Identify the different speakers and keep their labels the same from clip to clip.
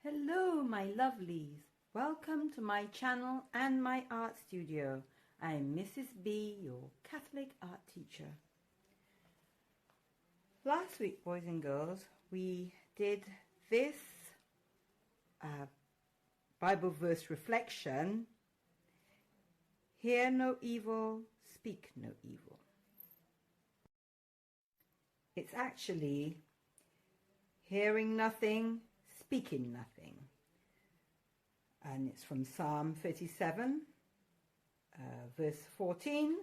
Speaker 1: Hello my lovelies, welcome to my channel and my art studio. I'm Mrs. B, your Catholic art teacher. Last week, boys and girls, we did this Bible verse reflection. Hear no evil, speak no evil. It's actually hearing nothing, speaking nothing. And it's from Psalm 37, verse 14,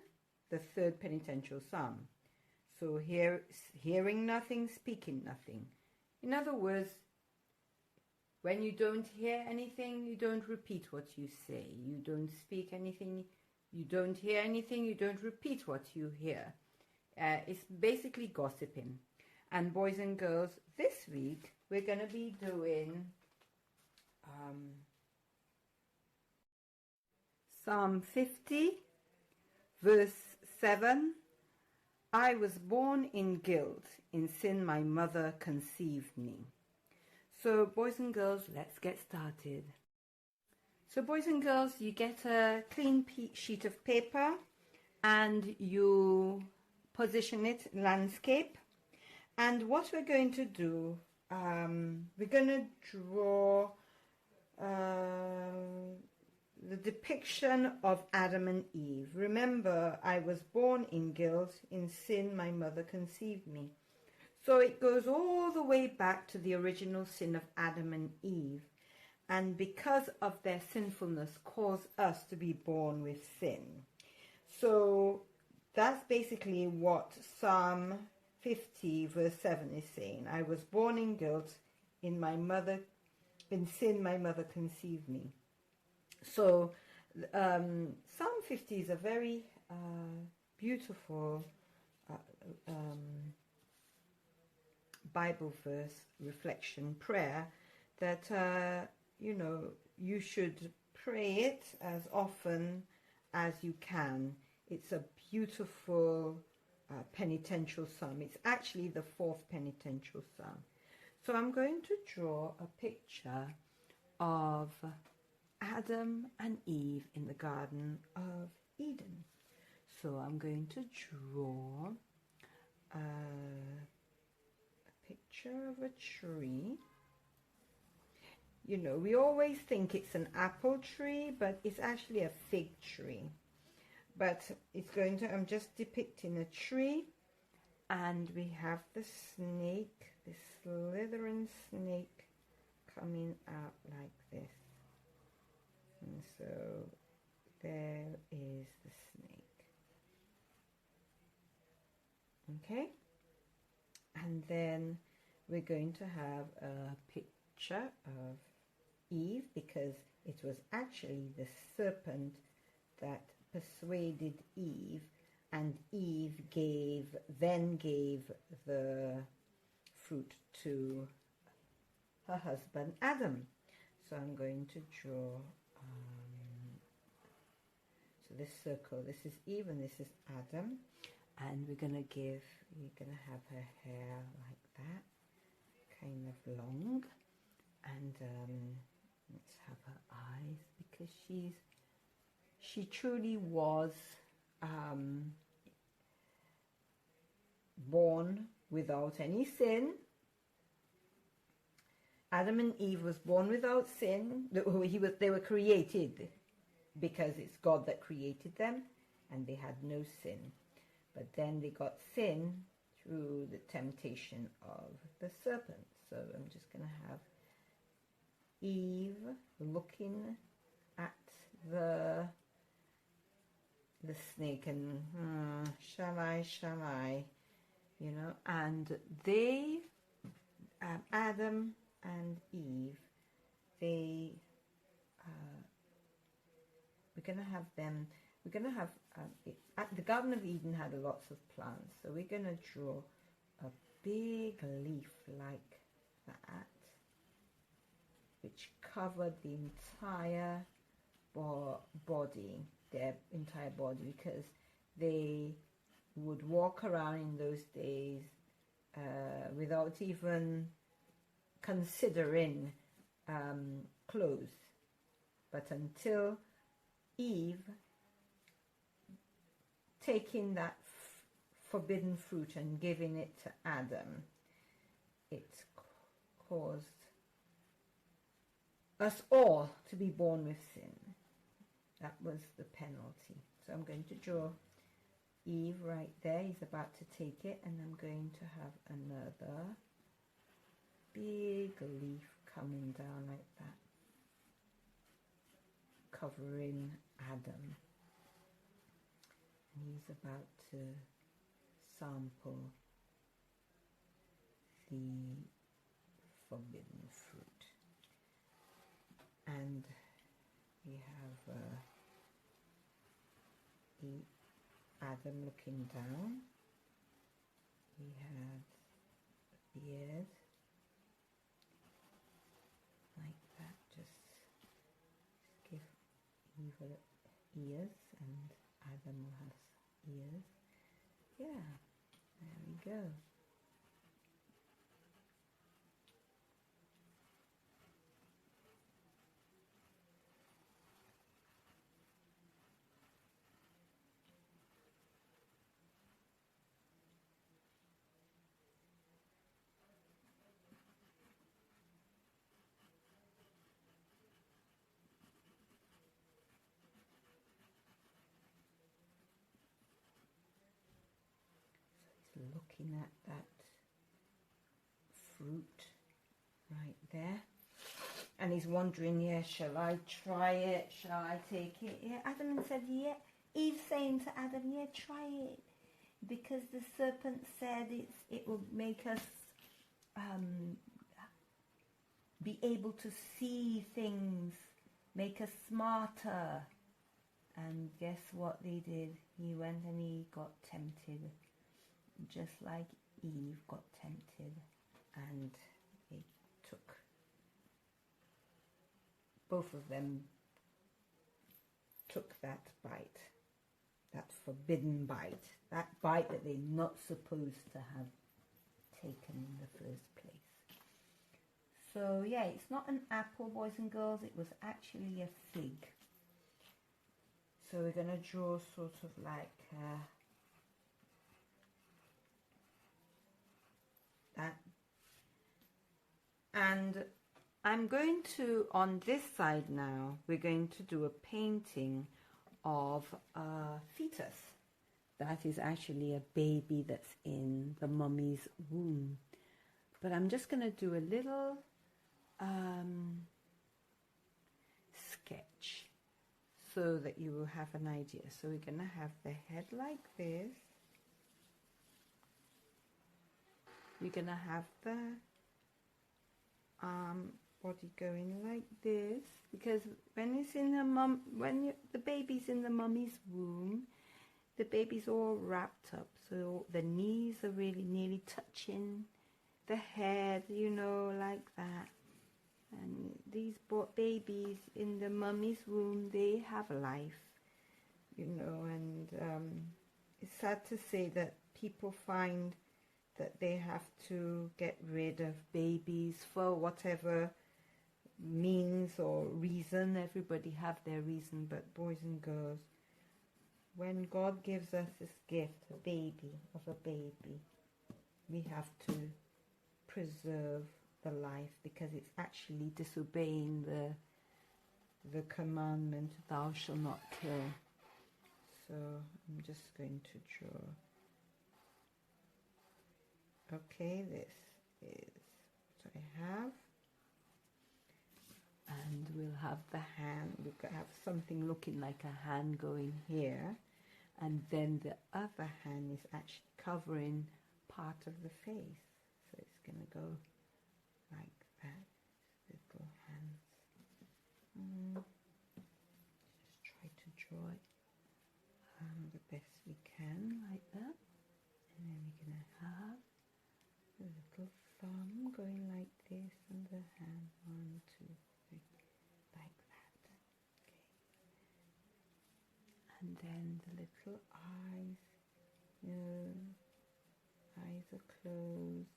Speaker 1: the third Penitential Psalm. So hearing nothing, speaking nothing. In other words, when you don't hear anything, you don't repeat what you say. You don't speak anything, you don't hear anything, you don't repeat what you hear. It's basically gossiping. And boys and girls, this week we're going to be doing Psalm 50, verse 7. I was born in guilt, in sin my mother conceived me. So boys and girls, let's get started. So boys and girls, you get a clean sheet of paper and you position it landscape. And what we're going to do, we're going to draw the depiction of Adam and Eve. Remember, I was born in guilt, in sin my mother conceived me. So it goes all the way back to the original sin of Adam and Eve. And because of their sinfulness, caused us to be born with sin. So that's basically what Psalm 50 verse 7 is saying. I was born in guilt, in sin my mother conceived me. So Psalm 50 is a very beautiful Bible verse reflection prayer that you should pray it as often as you can. It's a beautiful penitential psalm. It's actually the fourth penitential psalm. So I'm going to draw a picture of Adam and Eve in the Garden of Eden. So I'm going to draw a picture of a tree. You know, we always think it's an apple tree, but it's actually a fig tree. But I'm just depicting a tree, and we have the snake, the slithering snake coming out like this. And so there is the snake. Okay? And then we're going to have a picture of Eve, because it was actually the serpent that persuaded Eve, and Eve then gave the fruit to her husband Adam. So I'm going to draw so this circle, this is Eve and this is Adam, and you're gonna have her hair like that, kind of long, and let's have her eyes, because she truly was born without any sin. Adam and Eve was born without sin. They were created because it's God that created them, and they had no sin. But then they got sin through the temptation of the serpent. So I'm just going to have Eve looking at the snake and shall I, and they, Adam and Eve, the Garden of Eden had lots of plants, so we're going to draw a big leaf like that, which covered the entire body, their entire body, because they would walk around in those days without even considering clothes. But until Eve taking that forbidden fruit and giving it to Adam, it caused us all to be born with sin. That was the penalty. So I'm going to draw Eve right there. He's about to take it, and I'm going to have another big leaf coming down like that, covering Adam. And he's about to sample the forbidden fruit. And we have Adam looking down. He had a beard like that. Just give Eve ears, and Adam will have ears. Yeah, there we go. Looking at that fruit right there, and he's wondering, yeah, shall I try it, shall I take it? Yeah, Adam said, yeah. Eve saying to Adam, yeah, try it, because the serpent said it will make us be able to see things, make us smarter. And guess what they did? He went and he got tempted, just like Eve got tempted, and they took, both of them took that bite, that forbidden bite, that bite that they're not supposed to have taken in the first place. So yeah, it's not an apple, boys and girls, it was actually a fig. So we're going to draw sort of like that, and I'm going to, on this side now, we're going to do a painting of a fetus. That is actually a baby that's in the mummy's womb. But I'm just going to do a little sketch so that you will have an idea. So we're going to have the head like this. You're going to have the body going like this, because when it's in the baby's in the mummy's womb, the baby's all wrapped up, so the knees are really nearly touching the head, you know, like that. And these babies in the mummy's womb, they have life, you know, and it's sad to say that people find that they have to get rid of babies for whatever means or reason. Everybody have their reason, but boys and girls, when God gives us this gift, a baby, we have to preserve the life, because it's actually disobeying the commandment, thou shalt not kill. So I'm just going to draw. Okay, this is what I have. And we'll have the hand, we'll have something looking like a hand going here. And then the other hand is actually covering part of the face. So it's going to go like that, little hands. Just try to draw it the best we can, like that. And then we're going to have the little thumb going like this, and the hand, 1, 2, 3, like that. Okay. And then the little eyes, eyes are closed.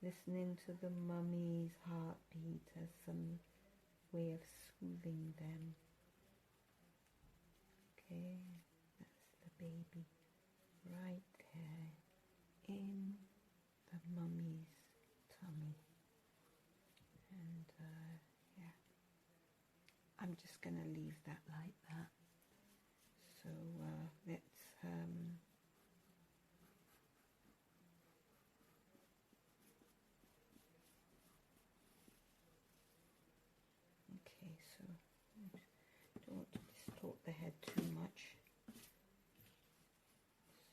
Speaker 1: listening to the mummy's heartbeat as some way of soothing them. Okay, that's the baby right there in the mummy's tummy. And yeah, I'm just going to leave that like that. So let's okay, so don't want to distort the head too much.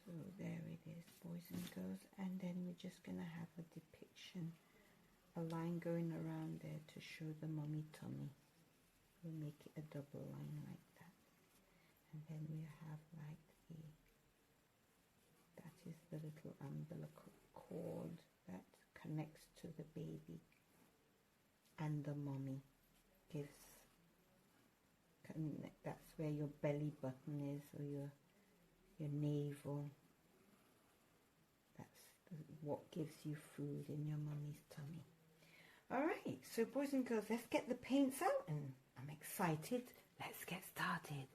Speaker 1: So there it is, boys and girls, and then we're just going to have a depiction, a line going around there to show the mummy tummy. We'll make it a double line like that, and then we have like that is the little umbilical cord that connects to the baby and the mummy. That's where your belly button is, or your navel. That's what gives you food in your mummy's tummy. All right, so boys and girls, let's get the paints out, and I'm excited. Let's get started.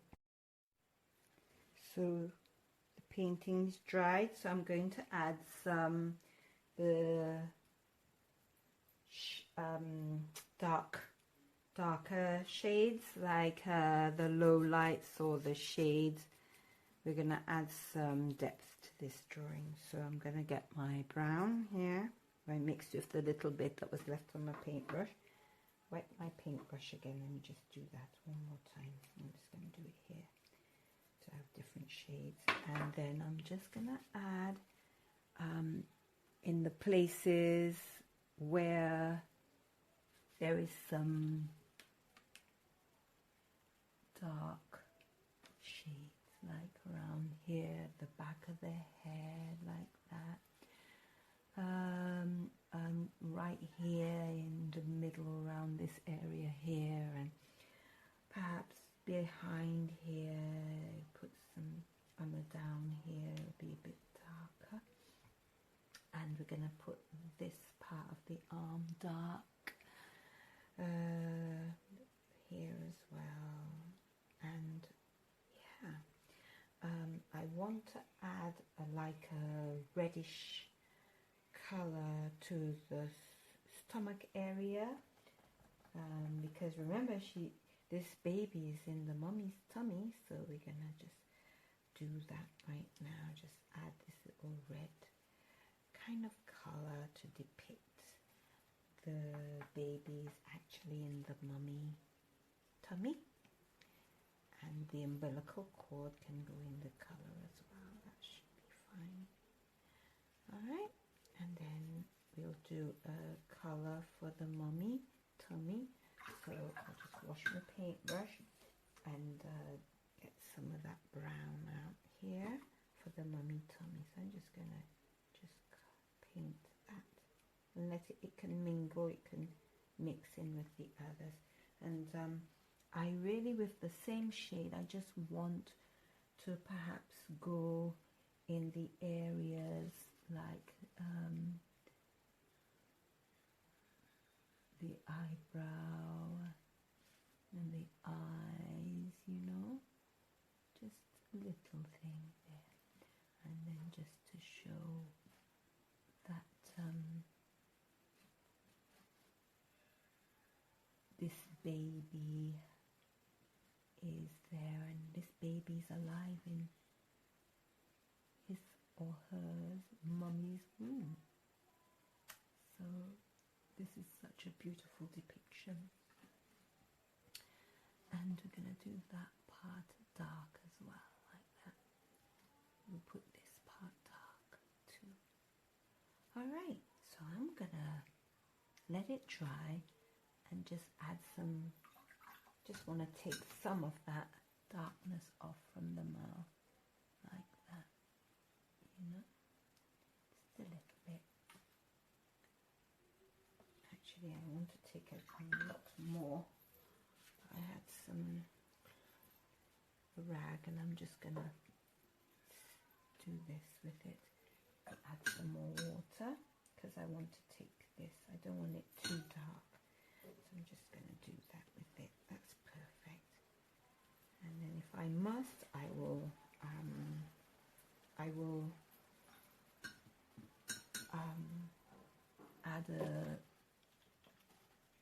Speaker 1: So the painting's dried, so I'm going to add some darker shades, like the low lights or the shades. We're going to add some depth to this drawing. So I'm going to get my brown here. I mixed with the little bit that was left on my paintbrush. Wet my paintbrush again. Let me just do that one more time. I'm just going to do it here to have different shades. And then I'm just going to add in the places where there is some dark shades, like around here, the back of the head, like that. Right here in the middle, around this area here, and perhaps behind here, put some down here, it'll be a bit darker. And we're going to put this part of the arm dark here as well. And yeah, I want to add like a reddish color to the stomach area, because remember, this baby is in the mummy's tummy, so we're gonna just do that right now. Just add this little red kind of color to depict the baby's actually in the mummy tummy, and the umbilical cord can go in the color as well. That should be fine. All right. And then we'll do a colour for the mummy tummy. So I'll just wash my paintbrush and get some of that brown out here for the mummy tummy. So I'm just going to paint that and let it can mingle, it can mix in with the others. And I really, with the same shade, I just want to perhaps go in the areas like the eyebrow and the eyes, you know, just a little thing there, and then just to show that this baby is there, and this baby's alive in his or her mummy's womb. So this is such a beautiful depiction, and we're going to do that part dark as well, like that. We'll put this part dark too. Alright, so I'm going to let it dry and just add some, just want to take some of that darkness off from the mouth, like that, you know, just a little bit. Actually, I want to take a lot more. I had some rag, and I'm just going to do this with it. Add some more water, because I want to take this. I don't want it too dark. So I'm just going to do that with it. That's perfect. And then if I must, I will add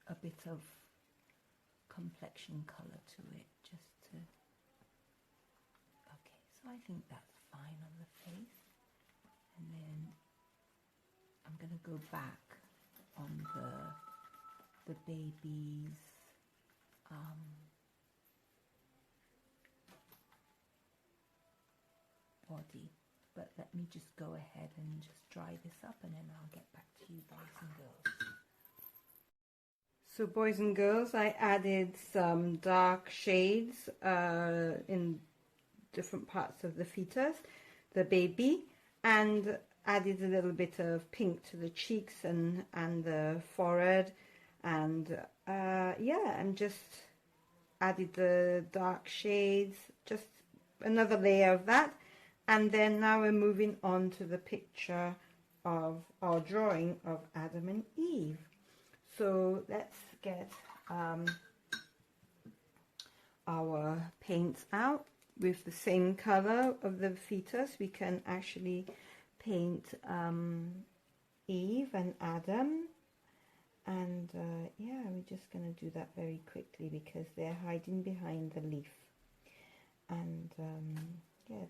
Speaker 1: a bit of complexion colour to it, just to, okay, so I think that's fine on the face. And then I'm going to go back on the baby's body. But let me just go ahead and just dry this up, and then I'll get back to you, boys and girls. So boys and girls, I added some dark shades in different parts of the fetus, the baby, and added a little bit of pink to the cheeks and the forehead, and yeah, and just added the dark shades, just another layer of that. And then now we're moving on to the picture of our drawing of Adam and Eve. So let's get our paints out. With the same color of the fetus, we can actually paint Eve and Adam. And yeah, we're just going to do that very quickly because they're hiding behind the leaf. And yeah,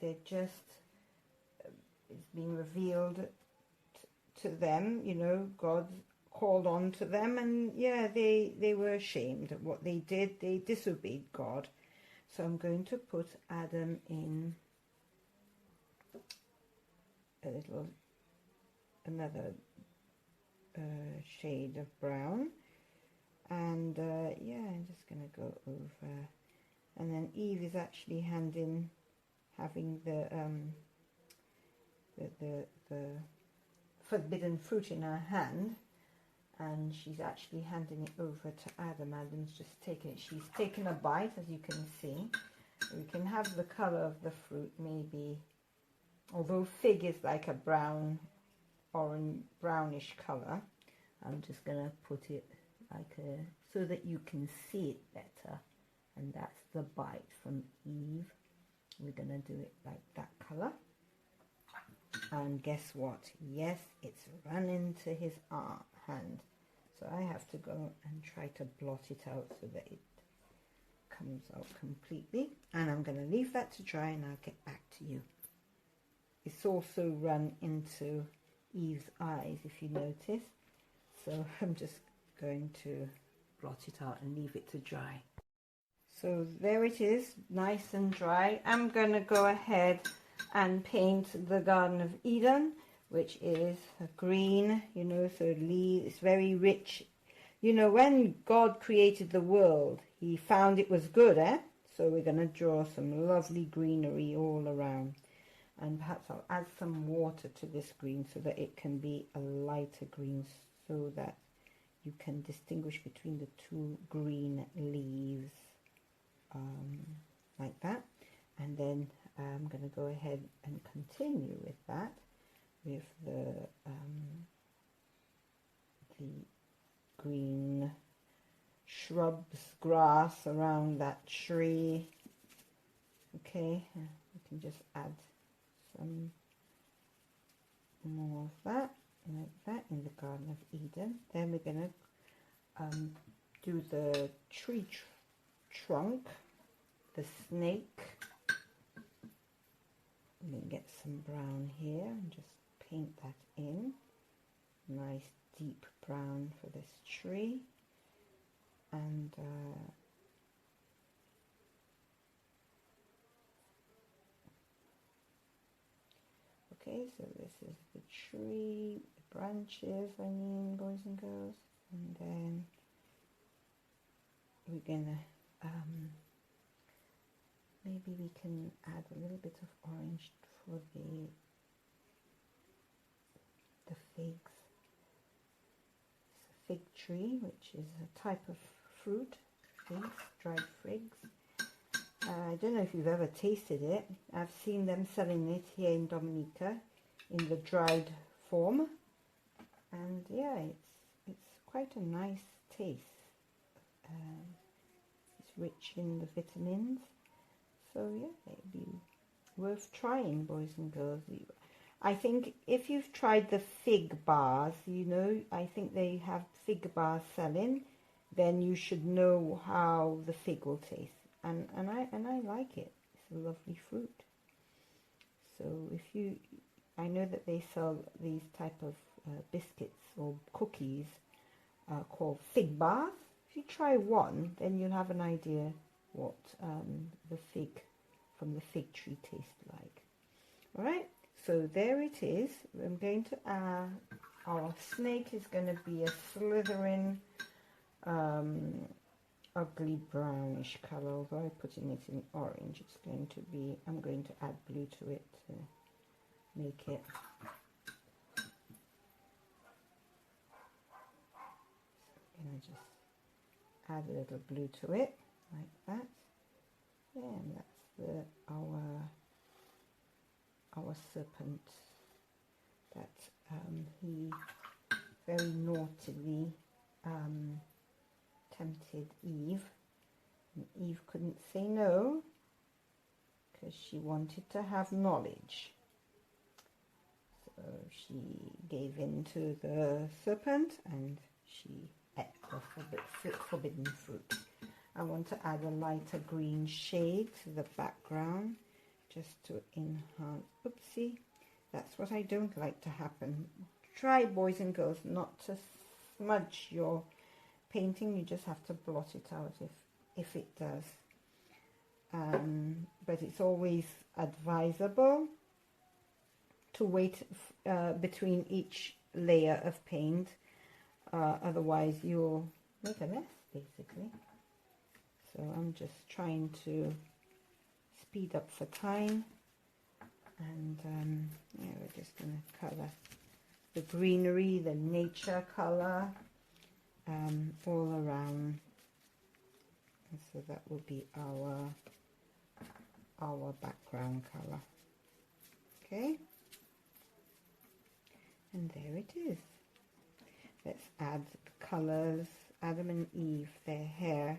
Speaker 1: they're just, it's been revealed to them, you know, God called on to them, and yeah, they were ashamed of what they did. They disobeyed God. So I'm going to put Adam in another shade of brown, and yeah, I'm just going to go over, and then Eve is actually having the forbidden fruit in her hand, and she's actually handing it over to Adam. Adam's just taking it. She's taken a bite, as you can see. We can have the color of the fruit, maybe, although fig is like a brownish color. I'm just gonna put it like so that you can see it better. And that's the bite from Eve. We're gonna do it like that color. And guess what? Yes, it's run into his hand. So I have to go and try to blot it out so that it comes out completely. And I'm going to leave that to dry, and I'll get back to you. It's also run into Eve's eyes, if you notice. So I'm just going to blot it out and leave it to dry. So there it is, nice and dry. I'm going to go ahead and paint the Garden of Eden, which is a green, you know, so it's very rich. You know, when God created the world, he found it was good, So we're going to draw some lovely greenery all around. And perhaps I'll add some water to this green so that it can be a lighter green, so that you can distinguish between the two green leaves, like that. And then I'm going to go ahead and continue with that, with the green shrubs, grass around that tree. Okay, we can just add some more of that, like that, in the Garden of Eden. Then we're going to do the tree trunk, the snake. I'm going to get some brown here and just paint that in. Nice deep brown for this tree. And okay, so this is the tree, the branches, I mean, boys and girls. And then we're gonna maybe we can add a little bit of orange for the figs. It's a fig tree, which is a type of fruit, figs, dried figs. I don't know if you've ever tasted it. I've seen them selling it here in Dominica in the dried form. and yeah, it's quite a nice taste. It's rich in the vitamins, so yeah, it'd be worth trying, boys and girls. I think if you've tried the fig bars, you know, I think they have fig bars selling, then you should know how the fig will taste. And I like it. It's a lovely fruit. So I know that they sell these type of biscuits or cookies called fig bars. If you try one, then you'll have an idea what the fig from the fig tree tastes like. All right, so there it is. I'm going to our snake is going to be a slithering, ugly brownish color. Although I'm putting it in orange, it's going to be. I'm going to add blue to it to make it. So I'm going to just add a little blue to it, like that. Yeah, and that's our serpent that he very naughtily tempted Eve, and Eve couldn't say no because she wanted to have knowledge. So she gave in to the serpent and she ate the forbidden fruit. I want to add a lighter green shade to the background just to enhance. Oopsie, that's what I don't like to happen. Try, boys and girls, not to smudge your painting. You just have to blot it out if it does. But it's always advisable to wait between each layer of paint. Otherwise you'll make a mess, basically. So I'm just trying to speed up for time, and yeah, we're just going to colour the greenery, the nature colour all around, and so that will be our background colour. Okay, and there it is. Let's add the colours. Adam and Eve, their hair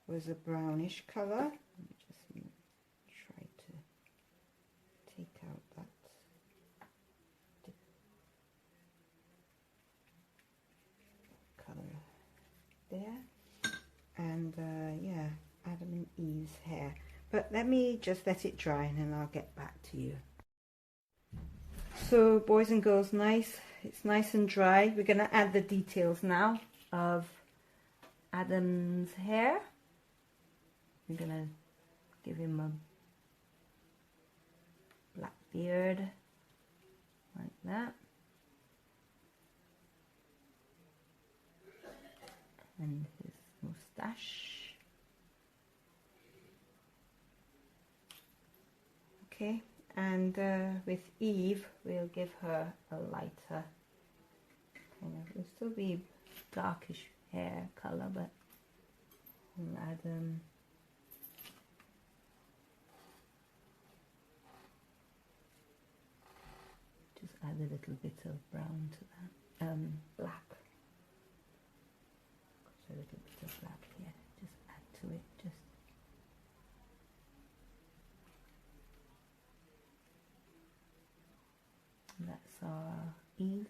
Speaker 1: was a brownish colour. Let me just try to take out that colour there. And yeah, Adam and Eve's hair. But let me just let it dry and then I'll get back to you. So boys and girls, it's nice and dry. We're going to add the details now of Adam's hair. I'm going to give him a black beard, like that. And his moustache. Okay, and with Eve, we'll give her a lighter kind of, it'll still be darkish hair color, but we'll add just add a little bit of brown to that, black. Got a little bit of black here. Just add to it. That's our Eve.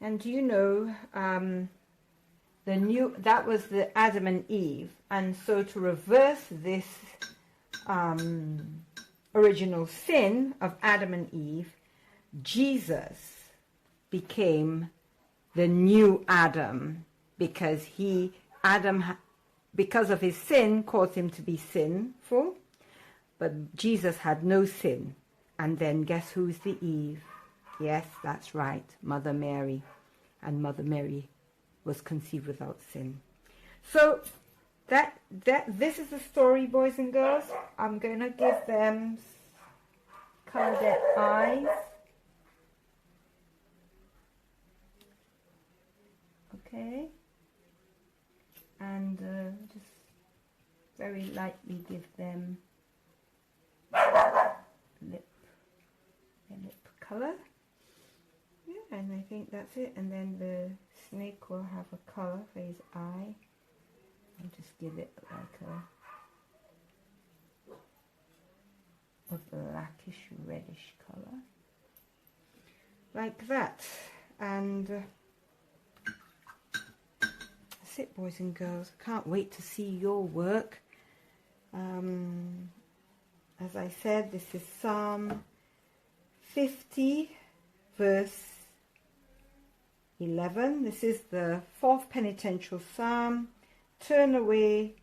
Speaker 1: And you know, that was the Adam and Eve, and so to reverse this original sin of Adam and Eve, Jesus became the new Adam, because because of his sin, caused him to be sinful, but Jesus had no sin. And then guess who's the Eve? Yes, that's right, Mother Mary. And Mother Mary was conceived without sin. So this is the story, boys and girls. I'm going to give them, color their eyes. Okay. And just very lightly give them lip color. Yeah. and I think that's it. And then the snake will have a colour for his eye. I'll just give it like a blackish reddish colour, like that. And that's it, boys and girls. I can't wait to see your work. As I said, this is Psalm 50 verse 11. This is the 4th penitential psalm. Turn away.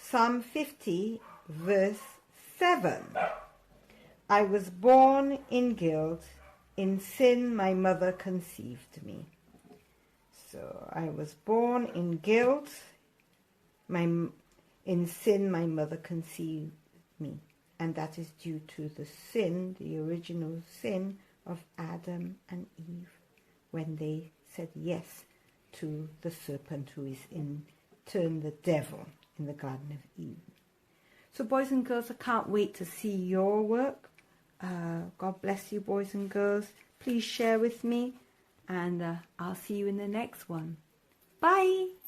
Speaker 1: Psalm 50 verse 7. I was born in guilt, in sin my mother conceived me. So I was born in guilt, in sin my mother conceived me. And that is due to the sin, the original sin of Adam and Eve, when they said yes to the serpent, who is in turn the devil in the Garden of Eden. So boys and girls, I can't wait to see your work. God bless you, boys and girls. Please share with me, and I'll see you in the next one. Bye!